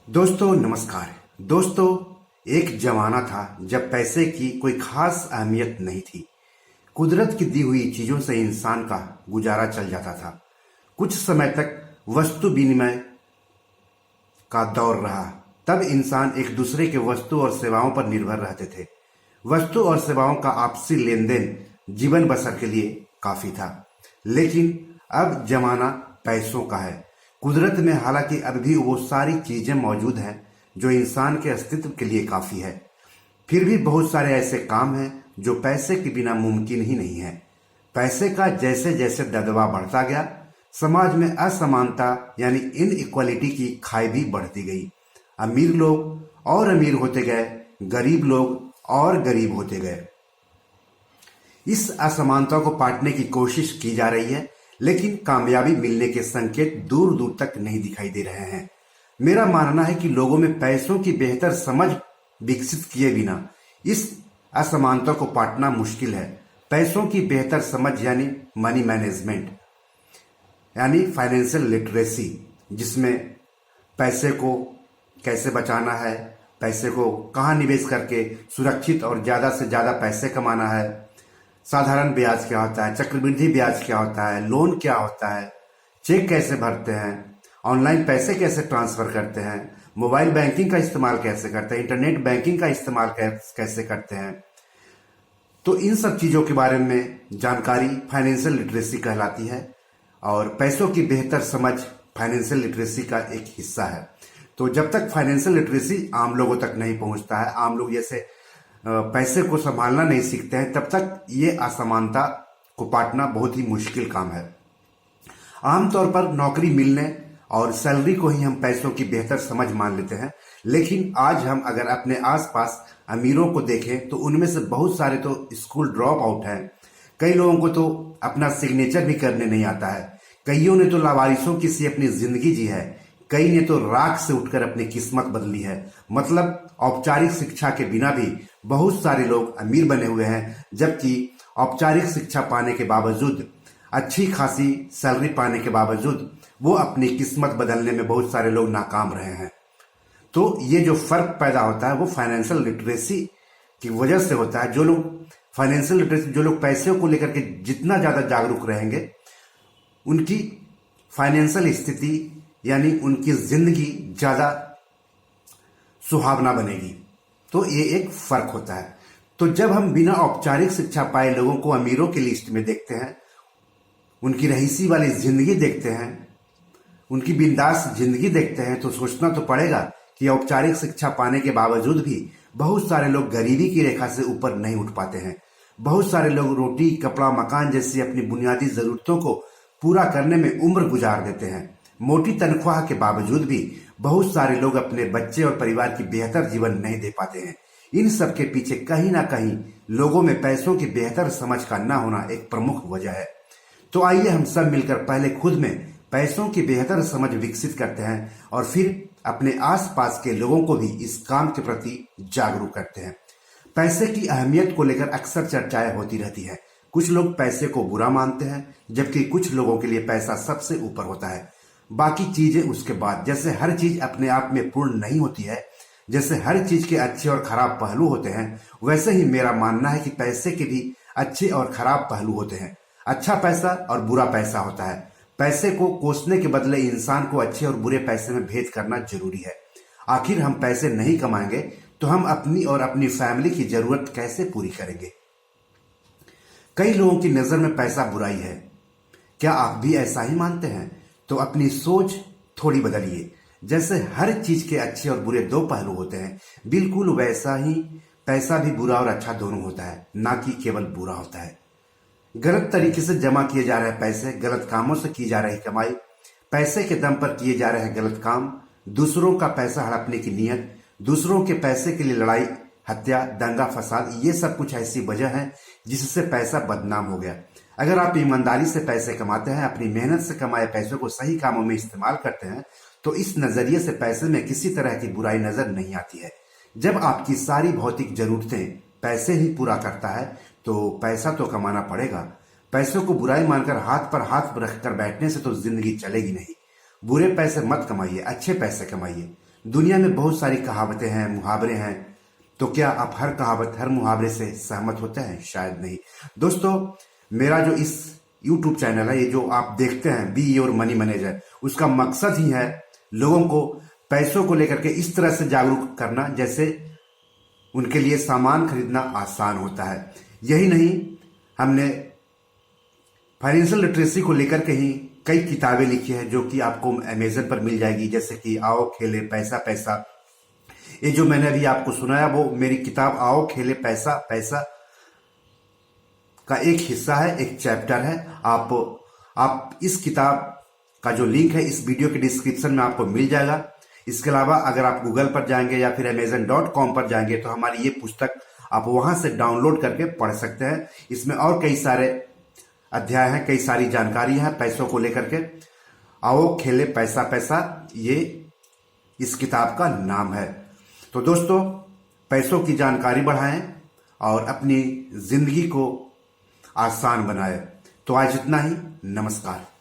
दोस्तों नमस्कार। दोस्तों, एक जमाना था जब पैसे की कोई खास अहमियत नहीं थी। कुदरत की दी हुई चीजों से इंसान का गुजारा चल जाता था। कुछ समय तक वस्तु विनिमय का दौर रहा। तब इंसान एक दूसरे के वस्तु और सेवाओं पर निर्भर रहते थे। वस्तु और सेवाओं का आपसी लेन देन जीवन बसर के लिए काफी था। लेकिन अब जमाना पैसों का है। कुदरत में हालांकि अब भी वो सारी चीजें मौजूद हैं जो इंसान के अस्तित्व के लिए काफी है। फिर भी बहुत सारे ऐसे काम हैं जो पैसे के बिना मुमकिन ही नहीं है। पैसे का जैसे जैसे दबदबा बढ़ता गया, समाज में असमानता यानी इनइक्वालिटी की खाई भी बढ़ती गई। अमीर लोग और अमीर होते गए, गरीब लोग और गरीब होते गए। इस असमानता को पाटने की कोशिश की जा रही है, लेकिन कामयाबी मिलने के संकेत दूर दूर तक नहीं दिखाई दे रहे हैं। मेरा मानना है कि लोगों में पैसों की बेहतर समझ विकसित किए बिना इस असमानता को पाटना मुश्किल है। पैसों की बेहतर समझ यानी मनी मैनेजमेंट, यानी फाइनेंशियल लिटरेसी, जिसमें पैसे को कैसे बचाना है, पैसे को कहाँ निवेश करके सुरक्षित और ज्यादा से ज्यादा पैसे कमाना है, साधारण ब्याज क्या होता है, चक्रवृद्धि ब्याज क्या होता है, लोन क्या होता है, चेक कैसे भरते हैं, ऑनलाइन पैसे कैसे ट्रांसफर करते हैं, मोबाइल बैंकिंग का इस्तेमाल कैसे करते हैं, इंटरनेट बैंकिंग का इस्तेमाल कैसे करते हैं। तो इन सब चीजों के बारे में जानकारी फाइनेंशियल लिटरेसी कहलाती है और पैसों की बेहतर समझ फाइनेंशियल लिटरेसी का एक हिस्सा है। तो जब तक फाइनेंशियल लिटरेसी आम लोगों तक नहीं पहुंचता है, आम लोग जैसे पैसे को संभालना नहीं सीखते हैं, तब तक ये असमानता को पाटना बहुत ही मुश्किल काम है। आमतौर पर नौकरी मिलने और सैलरी को ही हम पैसों की बेहतर समझ मान लेते हैं, लेकिन आज हम अगर अपने आसपास अमीरों को देखें तो उनमें से बहुत सारे तो स्कूल ड्रॉप आउट हैं। कई लोगों को तो अपना सिग्नेचर भी करने नहीं आता है। कईयों ने तो लावारिसों की सी अपनी जिंदगी जी है। कई ने तो राख से उठकर अपनी किस्मत बदली है। मतलब औपचारिक शिक्षा के बिना भी बहुत सारे लोग अमीर बने हुए हैं, जबकि औपचारिक शिक्षा पाने के बावजूद, अच्छी खासी सैलरी पाने के बावजूद वो अपनी किस्मत बदलने में बहुत सारे लोग नाकाम रहे हैं। तो ये जो फर्क पैदा होता है वो फाइनेंशियल लिटरेसी की वजह से होता है। जो लोग फाइनेंशियल लिटरेसी, जो लोग पैसे को लेकर के जितना ज्यादा जागरूक रहेंगे, उनकी फाइनेंशियल स्थिति यानी उनकी जिंदगी ज्यादा सुहावना बनेगी। तो ये एक फर्क होता है। तो जब हम बिना औपचारिक शिक्षा पाए लोगों को अमीरों की लिस्ट में देखते हैं, उनकी रईसी वाली जिंदगी देखते हैं, उनकी बिंदास जिंदगी देखते हैं, तो सोचना तो पड़ेगा कि औपचारिक शिक्षा पाने के बावजूद भी बहुत सारे लोग गरीबी की रेखा से ऊपर नहीं उठ पाते हैं। बहुत सारे लोग रोटी, कपड़ा, मकान जैसी अपनी बुनियादी जरूरतों को पूरा करने में उम्र गुजार देते हैं। मोटी तनख्वाह के बावजूद भी बहुत सारे लोग अपने बच्चे और परिवार की बेहतर जीवन नहीं दे पाते हैं। इन सब के पीछे कहीं ना कहीं लोगों में पैसों की बेहतर समझ का न होना एक प्रमुख वजह है। तो आइए हम सब मिलकर पहले खुद में पैसों की बेहतर समझ विकसित करते हैं और फिर अपने आसपास के लोगों को भी इस काम के प्रति जागरूक करते हैं। पैसे की अहमियत को लेकर अक्सर चर्चाएं होती रहती है। कुछ लोग पैसे को बुरा मानते हैं, जबकि कुछ लोगों के लिए पैसा सबसे ऊपर होता है, बाकी चीजें उसके बाद। जैसे हर चीज अपने आप में पूर्ण नहीं होती है, जैसे हर चीज के अच्छे और खराब पहलू होते हैं, वैसे ही मेरा मानना है कि पैसे के भी अच्छे और खराब पहलू होते हैं। अच्छा पैसा और बुरा पैसा होता है। पैसे को कोसने के बदले इंसान को अच्छे और बुरे पैसे में भेद करना जरूरी है। आखिर हम पैसे नहीं कमाएंगे तो हम अपनी और अपनी फैमिली की जरूरत कैसे पूरी करेंगे? कई लोगों की नजर में पैसा बुराई है। क्या आप भी ऐसा ही मानते हैं? तो अपनी सोच थोड़ी बदलिए। जैसे हर चीज के अच्छे और बुरे दो पहलू होते हैं, बिल्कुल वैसा ही पैसा भी बुरा और अच्छा दोनों होता है, ना कि केवल बुरा होता है। गलत तरीके से जमा किए जा रहे पैसे, गलत कामों से की जा रही कमाई, पैसे के दम पर किए जा रहे गलत काम, दूसरों का पैसा हड़पने की नीयत, दूसरों के पैसे के लिए लड़ाई, हत्या, दंगा फसाद, ये सब कुछ ऐसी वजह है जिससे पैसा बदनाम हो गया। अगर आप ईमानदारी से पैसे कमाते हैं, अपनी मेहनत से कमाए पैसों को सही कामों में इस्तेमाल करते हैं, तो इस नजरिए से पैसे में किसी तरह की बुराई नजर नहीं आती है। जब आपकी सारी भौतिक जरूरतें पैसे ही पूरा करता है, तो पैसा तो कमाना पड़ेगा। पैसों को बुराई मानकर हाथ पर हाथ रखकर बैठने से तो जिंदगी चलेगी नहीं। बुरे पैसे मत कमाइए, अच्छे पैसे कमाइए। दुनिया में बहुत सारी कहावतें हैं, मुहावरे हैं, तो क्या आप हर कहावत, हर मुहावरे से सहमत होते हैं? शायद नहीं। दोस्तों, मेरा जो इस YouTube चैनल है, ये जो आप देखते हैं बी योर मनी मैनेजर, उसका मकसद ही है लोगों को पैसों को लेकर के इस तरह से जागरूक करना जैसे उनके लिए सामान खरीदना आसान होता है। यही नहीं, हमने फाइनेंशियल लिटरेसी को लेकर के ही कई किताबें लिखी हैं जो कि आपको अमेजन पर मिल जाएगी, जैसे कि आओ खेले पैसा पैसा। ये जो मैंने अभी आपको सुनाया वो मेरी किताब आओ खेले पैसा पैसा का एक हिस्सा है, एक चैप्टर है। आप इस किताब का जो लिंक है इस वीडियो के डिस्क्रिप्शन में आपको मिल जाएगा। इसके अलावा अगर आप गूगल पर जाएंगे या फिर amazon.com पर जाएंगे तो हमारी ये पुस्तक आप वहां से डाउनलोड करके पढ़ सकते हैं। इसमें और कई सारे अध्याय हैं, कई सारी जानकारी है पैसों को लेकर के। आओ खेले पैसा पैसा, ये इस किताब का नाम है। तो दोस्तों, पैसों की जानकारी बढ़ाएं और अपनी जिंदगी को आसान बनाएं। तो आज इतना ही। नमस्कार।